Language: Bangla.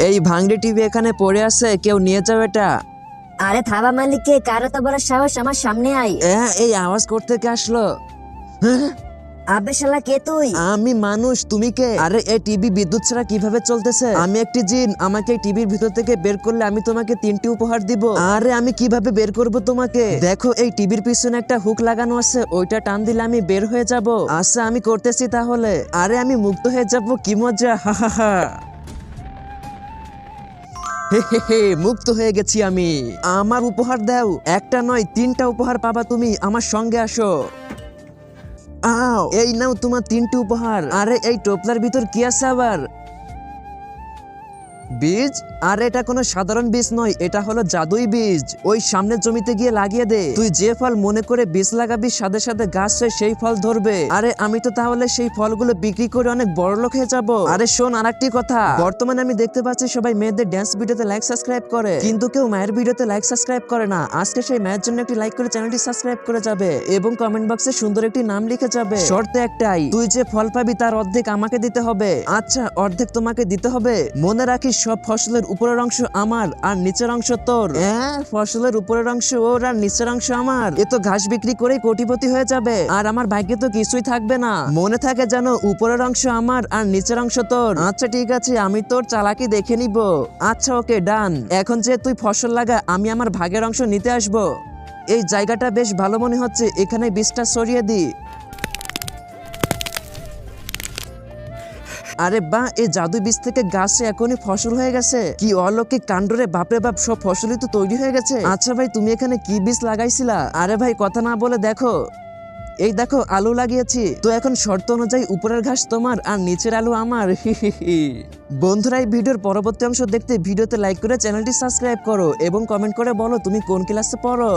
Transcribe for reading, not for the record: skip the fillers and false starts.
এই ভাঙড়ি টিভি এখানে পড়ে আছে, কেউ নিয়ে যাও এটা। আরে থাবা মালিককে, কারো তো বড় সাহস, আমার সামনে আয়। এই আওয়াজ থেকে আসলো। হ্যাঁ, আবে শালা কে তুই? আমি মানুষ, তুমি কে? আরে এই টিভি বিদ্যুৎ ছাড়া কিভাবে চলতেছে? আমি একটি জিন, আমাকে এই টিভির ভিতর থেকে বের করলে আমি তোমাকে 3টি উপহার দিব। আরে আমি কিভাবে বের করব তোমাকে? দেখো এই টিভির পিছনে একটা হুক লাগানো আছে, ওইটা টান দিলে আমি বের হয়ে যাব। আচ্ছা আমি করতেছি তাহলে। আরে আমি মুক্ত হয়ে যাব, কি মজা, হা হা হা। মুক্ত হয়ে গেছি আমি। আমার উপহার দাও, একটা নয় 3টা উপহার পাবা তুমি, আমার সঙ্গে আসো। এই নাও তোমার 3টি উপহার। আরে এই টোপলার ভিতর কি আছে আবার? বীজ? আর এটা কোনো সাধারণ বীজ নয়, এটা হলো জাদুই বীজ। ওই সামনের জমিতে গিয়ে লাগিয়ে দে। তুই যে ফল মনে করে বীজ লাগাবি, সাথে সাথে গাছ হয়ে সেই ফল ধরবে। আরে আমি তো তাহলে সেই ফলগুলো বিক্রি করে অনেক বড় লোক হয়ে যাব। আরে শোন আরেকটি কথা, বর্তমানে আমি দেখতে পাচ্ছি সবাই মেয়েদের ড্যান্স ভিডিওতে লাইক সাবস্ক্রাইব করে, কিন্তু কেউ মায়ের ভিডিওতে লাইক সাবস্ক্রাইব করে না। আজকে সেই মায়ের জন্য একটি লাইক করে চ্যানেলটি সাবস্ক্রাইব করে যাবে এবং কমেন্ট বক্সে সুন্দর একটি নাম লিখে যাবে। শর্তে একটাই, তুই যে ফল পাবি তার অর্ধেক আমাকে দিতে হবে। আচ্ছা, অর্ধেক তোমাকে দিতে হবে। মনে রাখিস সব ফসলের উপরের অংশ আমার আর নিচের অংশ তোর। ফসলের উপরের অংশ ওর আর নিচের অংশ আমার। এ তো ঘাস বিক্রি করেই কোটিপতি হয়ে যাবে, আর আমার ভাগ্যে তো কিছুই থাকবে না। মনে থাকে যেন উপরের অংশ আমার আর নিচের অংশ তোর। আচ্ছা ঠিক আছে, আমি তোর চালাকি দেখে নিব। আচ্ছা ওকে ডান। এখন যে তুই ফসল লাগা, আমি আমার ভাগের অংশ নিতে আসবো। এই জায়গাটা বেশ ভালো মনে হচ্ছে, এখানে বীজটা ছড়িয়ে দি। আরে বাহ, এই জাদু বীজ থেকে গাছে এখনই ফসল হয়ে গেছে। কি অলৌকিক কাণ্ড রে, বাপরে বাপ, সব ফসলই তো তৈরি হয়ে গেছে। আচ্ছা ভাই, তুমি এখানে কি বীজ লাগাইছিলা? আরে ভাই কথা না বলে দেখো, এই দেখো আলু লাগিয়েছি। তো এখন শর্ত অনুযায়ী উপরের ঘাস তোমার আর নিচের আলু আমার। বন্ধুরা, এই ভিডিওর পরবর্তী অংশ দেখতে ভিডিওতে লাইক করে চ্যানেলটি সাবস্ক্রাইব করো এবং কমেন্ট করে বলো তুমি কোন ক্লাসে পড়ো।